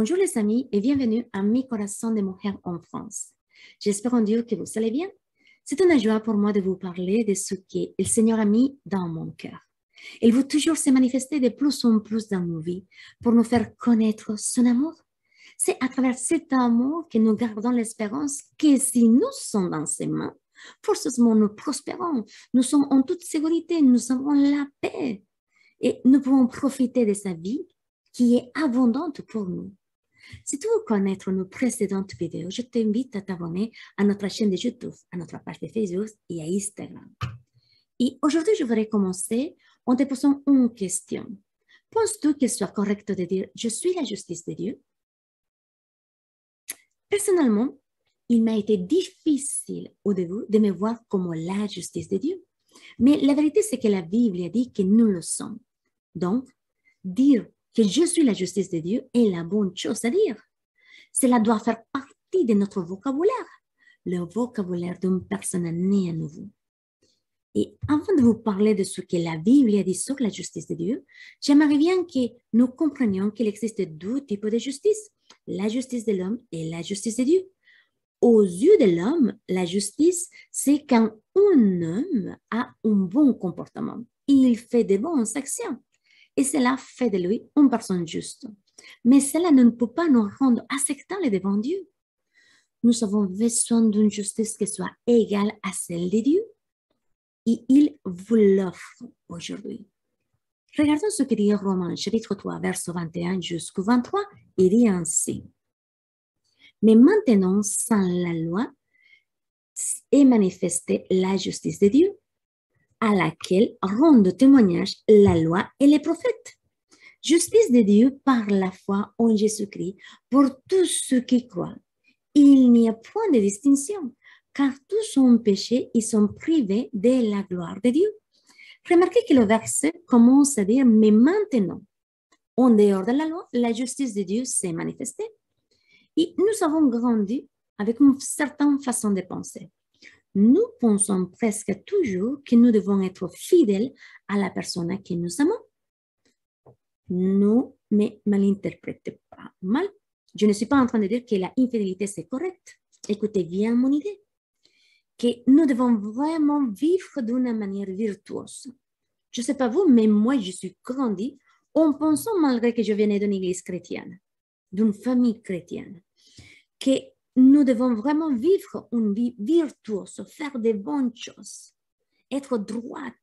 Bonjour les amis et bienvenue à Mi Corazón de Mujer en France. J'espère en Dieu que vous allez bien. C'est une joie pour moi de vous parler de ce que le Seigneur a mis dans mon cœur. Il veut toujours se manifester de plus en plus dans nos vies pour nous faire connaître son amour. C'est à travers cet amour que nous gardons l'espérance que si nous sommes dans ses mains, forcément nous prospérons, nous sommes en toute sécurité, nous avons la paix et nous pouvons profiter de sa vie qui est abondante pour nous. Si tu veux connaître nos précédentes vidéos, je t'invite à t'abonner à notre chaîne de YouTube, à notre page de Facebook et à Instagram. Et aujourd'hui, je voudrais commencer en te posant une question. Penses-tu qu'il soit correct de dire « Je suis la justice de Dieu » ? Personnellement, il m'a été difficile au début de me voir comme la justice de Dieu. Mais la vérité, c'est que la Bible a dit que nous le sommes. Donc, dire que je suis la justice de Dieu est la bonne chose à dire. Cela doit faire partie de notre vocabulaire, le vocabulaire d'une personne née à nouveau. Et avant de vous parler de ce que la Bible a dit sur la justice de Dieu, j'aimerais bien que nous comprenions qu'il existe deux types de justice, la justice de l'homme et la justice de Dieu. Aux yeux de l'homme, la justice, c'est quand un homme a un bon comportement, il fait de bonnes actions. Et cela fait de lui une personne juste. Mais cela ne peut pas nous rendre acceptables devant Dieu. Nous avons besoin d'une justice qui soit égale à celle de Dieu. Et il vous l'offre aujourd'hui. Regardons ce que dit Romains, chapitre 3, verset 21 jusqu'au 23. Il dit ainsi. Mais maintenant, sans la loi, est manifestée la justice de Dieu, à laquelle rendent témoignage la loi et les prophètes. Justice de Dieu par la foi en Jésus-Christ pour tous ceux qui croient. Il n'y a point de distinction, car tous ont péché et sont privés de la gloire de Dieu. Remarquez que le verset commence à dire « Mais maintenant, en dehors de la loi, la justice de Dieu s'est manifestée. » Et nous avons grandi avec une certaine façon de penser. Nous pensons presque toujours que nous devons être fidèles à la personne que nous aimons. Ne me malinterprétez pas mal. Je ne suis pas en train de dire que l'infidélité c'est correct. Écoutez bien mon idée. Que nous devons vraiment vivre d'une manière virtuose. Je ne sais pas vous, mais moi je suis grandi en pensant, malgré que je venais d'une église chrétienne, d'une famille chrétienne, que nous devons vraiment vivre une vie virtuose, faire des bonnes choses, être droite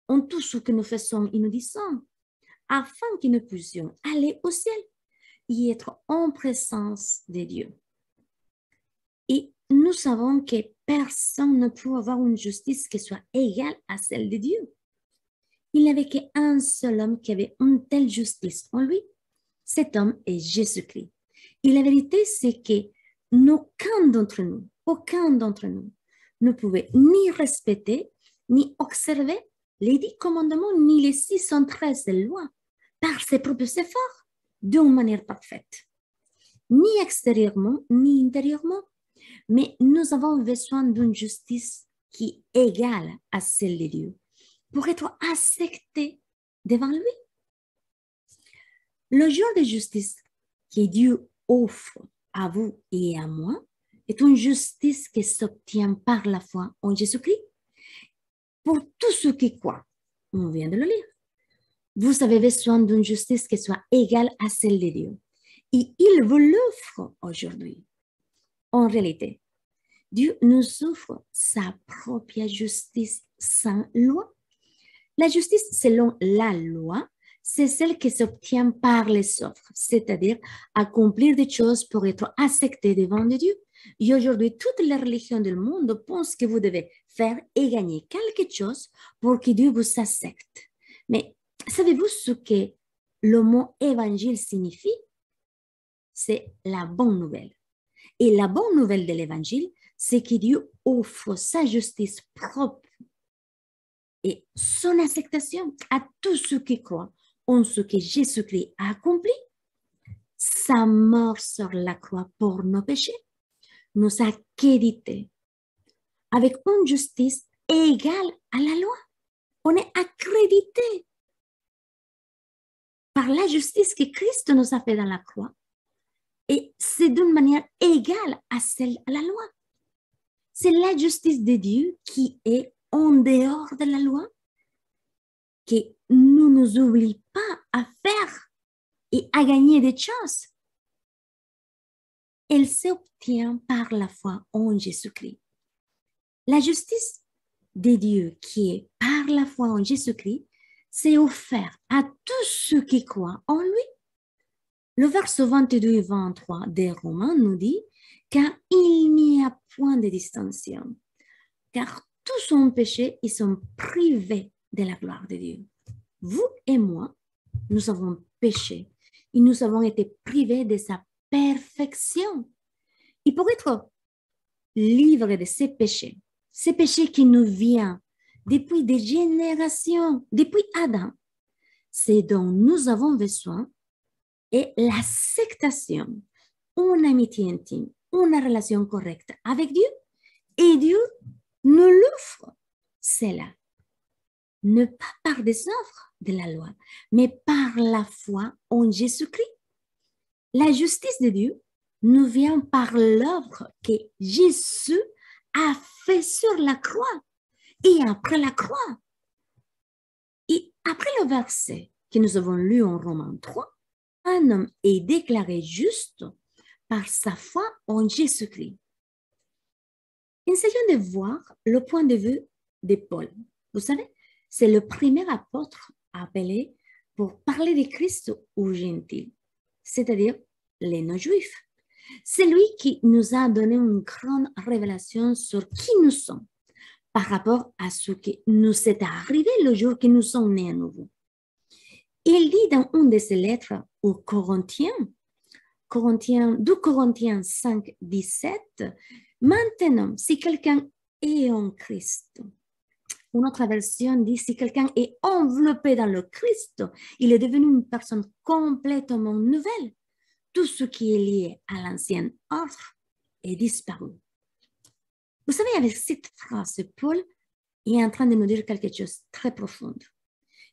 en tout ce que nous faisons et nous disons, afin que nous puissions aller au ciel et être en présence de Dieu. Et nous savons que personne ne peut avoir une justice qui soit égale à celle de Dieu. Il n'y avait qu'un seul homme qui avait une telle justice en lui. Cet homme est Jésus-Christ. Et la vérité, c'est que aucun d'entre nous ne pouvait ni respecter, ni observer les 10 commandements, ni les 613 lois par ses propres efforts d'une manière parfaite, ni extérieurement, ni intérieurement. Mais nous avons besoin d'une justice qui est égale à celle de Dieu pour être acceptés devant lui. Le genre de justice que Dieu offre à vous et à moi est une justice qui s'obtient par la foi en Jésus-Christ. Pour tous ceux qui croient, on vient de le lire. Vous avez besoin d'une justice qui soit égale à celle de Dieu. Et il vous l'offre aujourd'hui. En réalité, Dieu nous offre sa propre justice sans loi. La justice selon la loi, c'est celle qui s'obtient par les offres, c'est-à-dire accomplir des choses pour être accepté devant Dieu. Et aujourd'hui, toutes les religions du monde pensent que vous devez faire et gagner quelque chose pour que Dieu vous accepte. Mais savez-vous ce que le mot évangile signifie? C'est la bonne nouvelle. Et la bonne nouvelle de l'évangile, c'est que Dieu offre sa justice propre et son acceptation à tous ceux qui croient en ce que Jésus-Christ a accompli. Sa mort sur la croix pour nos péchés nous a crédités avec une justice égale à la loi. On est accrédité par la justice que Christ nous a fait dans la croix. et c'est d'une manière égale à celle de la loi. C'est la justice de Dieu qui est en dehors de la loi, que ne nous oublie pas à faire et à gagner des choses. Elle s'obtient par la foi en Jésus-Christ. La justice de Dieu qui est par la foi en Jésus-Christ, c'est offert à tous ceux qui croient en lui. Le verset 22 et 23 des Romains nous dit « Car il n'y a point de distinction, car tous ont péché et sont privés de la gloire de Dieu. » Vous et moi, nous avons péché et nous avons été privés de sa perfection. Et pour être livrés de ces péchés qui nous viennent depuis des générations, depuis Adam, ce dont nous avons besoin est l'acceptation, une amitié intime, une relation correcte avec Dieu. Et Dieu nous l'offre, cela. Ne pas par des œuvres de la loi, mais par la foi en Jésus-Christ. La justice de Dieu nous vient par l'œuvre que Jésus a fait sur la croix et après la croix. Et après le verset que nous avons lu en Romains 3, un homme est déclaré juste par sa foi en Jésus-Christ. Essayons de voir le point de vue de Paul. Vous savez, c'est le premier apôtre appelé pour parler de Christ aux gentils, c'est-à-dire les non-juifs. C'est lui qui nous a donné une grande révélation sur qui nous sommes par rapport à ce qui nous est arrivé le jour que nous sommes nés à nouveau. Il dit dans une de ses lettres aux Corinthiens, 2 Corinthiens 5, 17, « Maintenant, si quelqu'un est en Christ », une autre version dit « Si quelqu'un est enveloppé dans le Christ, il est devenu une personne complètement nouvelle. Tout ce qui est lié à l'ancien ordre est disparu. » Vous savez, avec cette phrase, Paul est en train de nous dire quelque chose de très profond.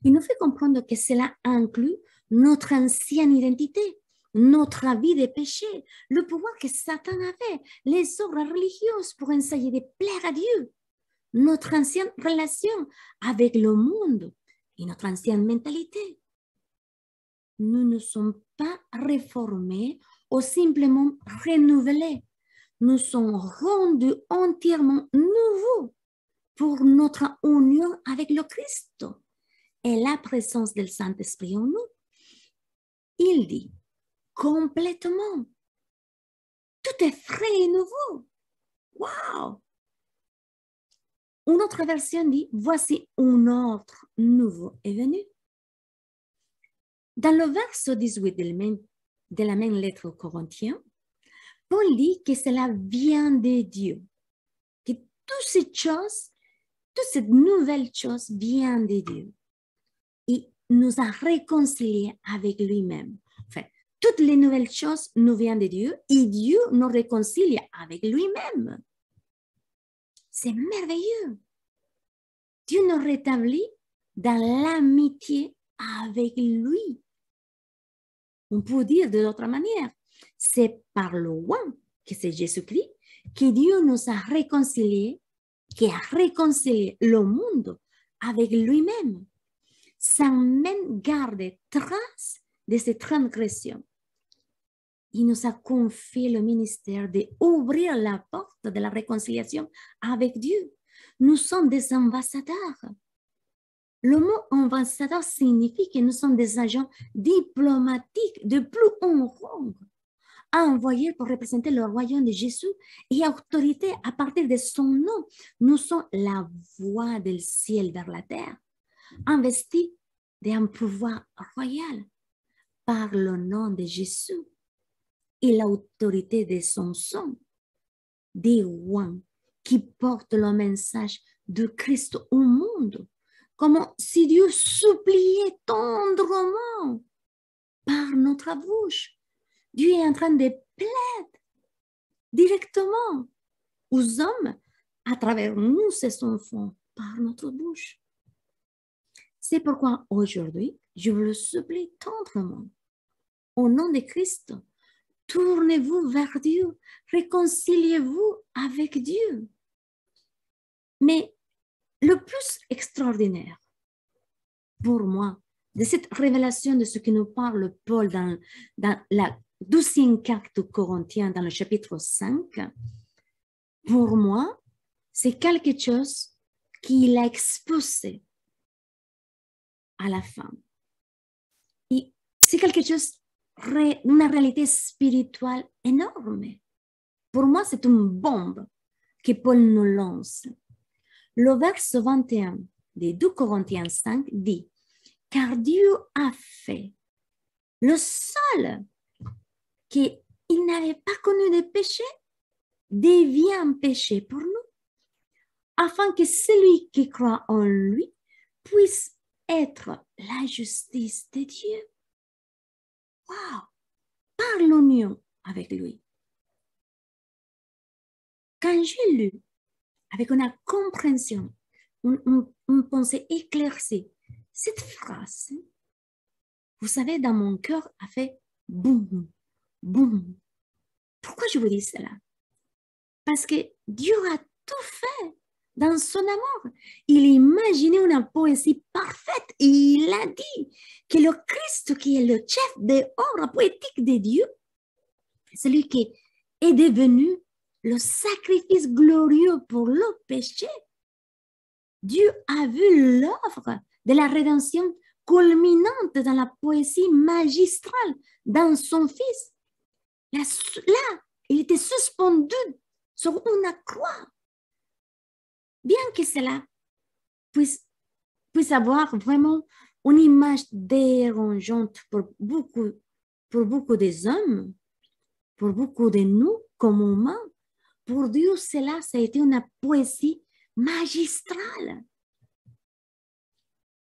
Il nous fait comprendre que cela inclut notre ancienne identité, notre vie de péché, le pouvoir que Satan avait, les œuvres religieuses pour essayer de plaire à Dieu, notre ancienne relation avec le monde et notre ancienne mentalité. Nous ne sommes pas réformés ou simplement renouvelés. Nous sommes rendus entièrement nouveaux pour notre union avec le Christ et la présence du Saint-Esprit en nous. Il dit complètement, tout est frais et nouveau. Wow! Une autre version dit, voici un ordre nouveau est venu. Dans le verset 18 de la même lettre aux Corinthiens, Paul dit que cela vient de Dieu, que toutes ces choses, toute cette nouvelle chose vient de Dieu. Il nous a réconciliés avec lui-même. Enfin, toutes les nouvelles choses nous viennent de Dieu et Dieu nous réconcilie avec lui-même. C'est merveilleux. Dieu nous rétablit dans l'amitié avec lui. On peut dire de l'autre manière, c'est par le one, que c'est Jésus-Christ, que Dieu nous a réconciliés, qui a réconcilié le monde avec lui-même, sans même garder trace de ses transgressions. Il nous a confié le ministère d'ouvrir la porte de la réconciliation avec Dieu. Nous sommes des ambassadeurs. Le mot ambassadeur signifie que nous sommes des agents diplomatiques de plus haut rang, envoyés pour représenter le royaume de Jésus et autorité à partir de son nom. Nous sommes la voix du ciel vers la terre, investis d'un pouvoir royal par le nom de Jésus et l'autorité de son sang, des rois qui portent le message de Christ au monde, comme si Dieu suppliait tendrement par notre bouche. Dieu est en train de plaider directement aux hommes à travers nous, ses enfants, par notre bouche. C'est pourquoi aujourd'hui, je vous le supplie tendrement, au nom de Christ, Tournez-vous vers Dieu. Réconciliez-vous avec Dieu. Mais le plus extraordinaire pour moi de cette révélation de ce que nous parle Paul dans la 12e carte aux Corinthiens, dans le chapitre 5, pour moi, c'est quelque chose qu'il a exposé à la femme. Et c'est quelque chose, une réalité spirituelle énorme. Pour moi, c'est une bombe que Paul nous lance. Le verset 21 de 2 Corinthiens 5 dit, « Car Dieu a fait le seul qu'il n'avait pas connu de péché, devient péché pour nous, afin que celui qui croit en lui puisse être la justice de Dieu. » Wow! Par l'union avec lui. Quand j'ai lu, avec une compréhension, une pensée éclaircie, cette phrase, vous savez, dans mon cœur, a fait boum, boum. Pourquoi je vous dis cela? Parce que Dieu a tout fait dans son amour. Il imaginait une poésie parfaite et il a dit que le Christ, qui est le chef de l'œuvre poétique de Dieu, celui qui est devenu le sacrifice glorieux pour le péché, Dieu a vu l'œuvre de la rédemption culminante dans la poésie magistrale dans son Fils. Là, il était suspendu sur une croix. Bien que cela puisse avoir vraiment une image dérangeante pour beaucoup des hommes, pour beaucoup de nous comme humains, pour Dieu, cela, ça a été une poésie magistrale.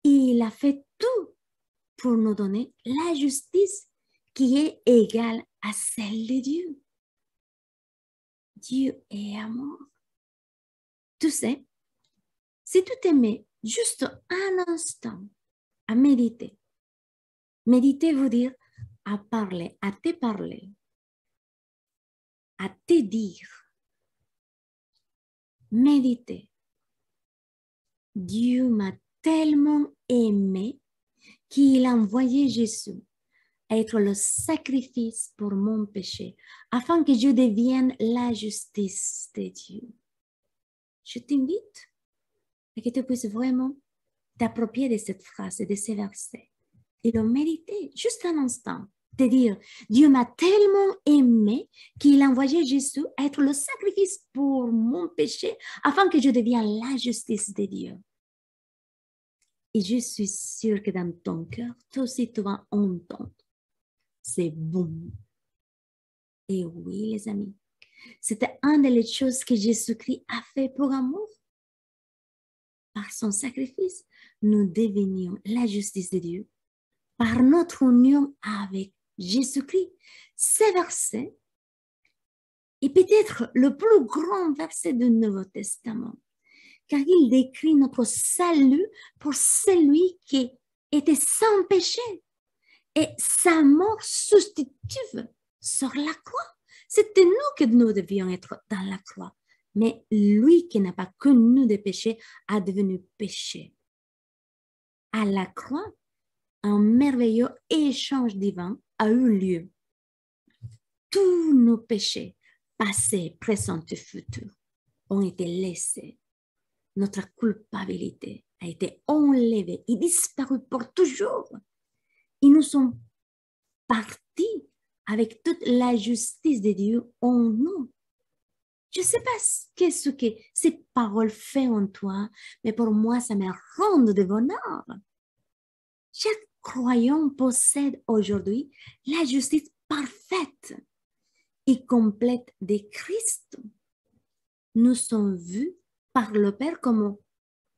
Il a fait tout pour nous donner la justice qui est égale à celle de Dieu. Dieu est amour. Tu sais, si tu t'aimais juste un instant à méditer, méditer veut dire à parler, à te parler, à te dire. Méditer. Dieu m'a tellement aimé qu'il a envoyé Jésus être le sacrifice pour mon péché, afin que je devienne la justice de Dieu. Je t'invite à que tu puisses vraiment t'approprier de cette phrase et de ces versets et le méditer juste un instant. Te dire, Dieu m'a tellement aimé qu'il a envoyé Jésus être le sacrifice pour mon péché afin que je devienne la justice de Dieu. Et je suis sûre que dans ton cœur, toi aussi tu vas entendre. C'est bon. Et oui, les amis, c'était une des choses que Jésus-Christ a fait pour amour. Par son sacrifice, nous devenions la justice de Dieu par notre union avec Jésus-Christ. Ce verset est peut-être le plus grand verset du Nouveau Testament, car il décrit notre salut pour celui qui était sans péché et sa mort substitutive sur la croix. C'était nous que nous devions être dans la croix, mais lui qui n'a pas connu de péché a devenu péché. À la croix, un merveilleux échange divin a eu lieu. Tous nos péchés, passés, présents et futurs, ont été laissés. Notre culpabilité a été enlevée et disparue pour toujours. Et nous sommes partis avec toute la justice de Dieu en nous. Je ne sais pas ce que ces paroles font en toi, mais pour moi, ça me rend de bonheur. Chaque croyant possède aujourd'hui la justice parfaite et complète de Christ. Nous sommes vus par le Père comme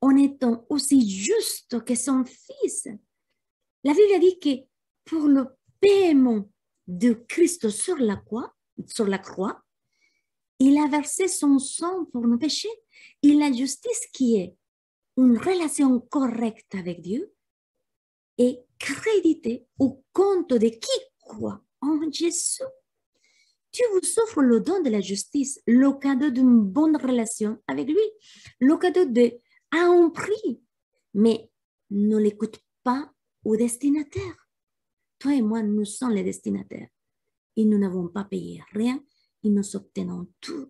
en étant aussi justes que son Fils. La Bible dit que pour le paiement de Christ sur la croix, il a versé son sang pour nos péchés. Et la justice qui est une relation correcte avec Dieu est créditée au compte de qui croit en Jésus. Dieu vous offre le don de la justice, le cadeau d'une bonne relation avec lui, le cadeau à un prix, mais ne l'écoute pas au destinataire. Toi et moi, nous sommes les destinataires et nous n'avons pas payé rien et nous obtenons tout.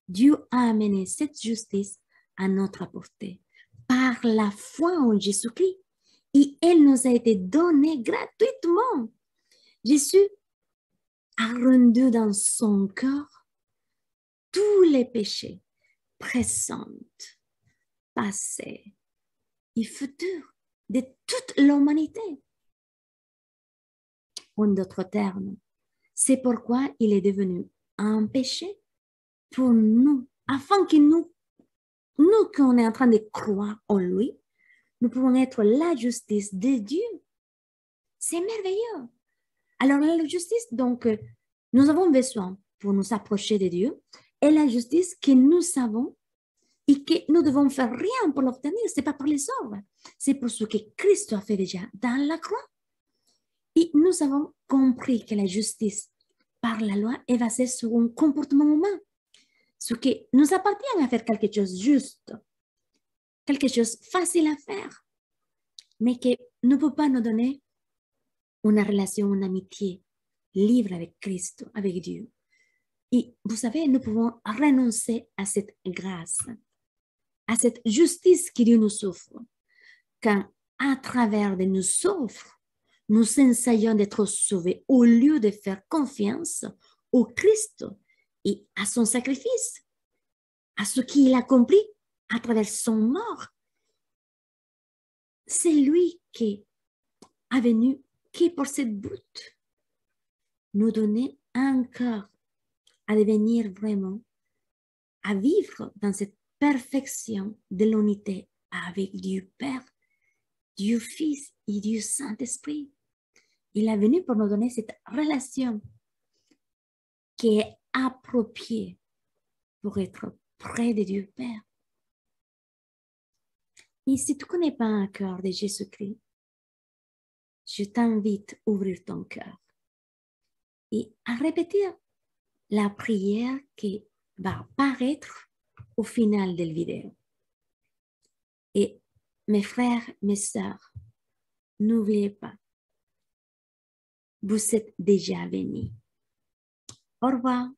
Dieu a amené cette justice à notre portée par la foi en Jésus-Christ et elle nous a été donnée gratuitement. Jésus a rendu dans son cœur tous les péchés présents, passés et futurs de toute l'humanité. En d'autres termes, c'est pourquoi il est devenu un péché pour nous, afin que nous qui on est en train de croire en lui, nous pouvons être la justice de Dieu. C'est merveilleux. Alors la justice, donc, nous avons besoin pour nous approcher de Dieu, et la justice que nous savons et que nous devons faire rien pour l'obtenir, ce n'est pas par les œuvres, c'est pour ce que Christ a fait déjà dans la croix. Et nous avons compris que la justice par la loi est basée sur un comportement humain, ce qui nous appartient à faire quelque chose de juste, quelque chose de facile à faire, mais qui ne peut pas nous donner une relation, une amitié libre avec Christ, avec Dieu. Et vous savez, nous pouvons renoncer à cette grâce, à cette justice que Dieu nous offre, quand à travers de nous offre, nous essayons d'être sauvés au lieu de faire confiance au Christ et à son sacrifice, à ce qu'il a accompli à travers son mort. C'est lui qui est venu, qui pour cette but, nous donner un cœur à devenir vraiment, à vivre dans cette perfection de l'unité avec Dieu Père, Dieu Fils et Dieu Saint-Esprit. Il est venu pour nous donner cette relation qui est appropriée pour être près de Dieu Père. Et si tu ne connais pas un cœur de Jésus-Christ, je t'invite à ouvrir ton cœur et à répéter la prière qui va apparaître au final de la vidéo. Et mes frères, mes sœurs, n'oubliez pas, vous êtes déjà venus. Au revoir.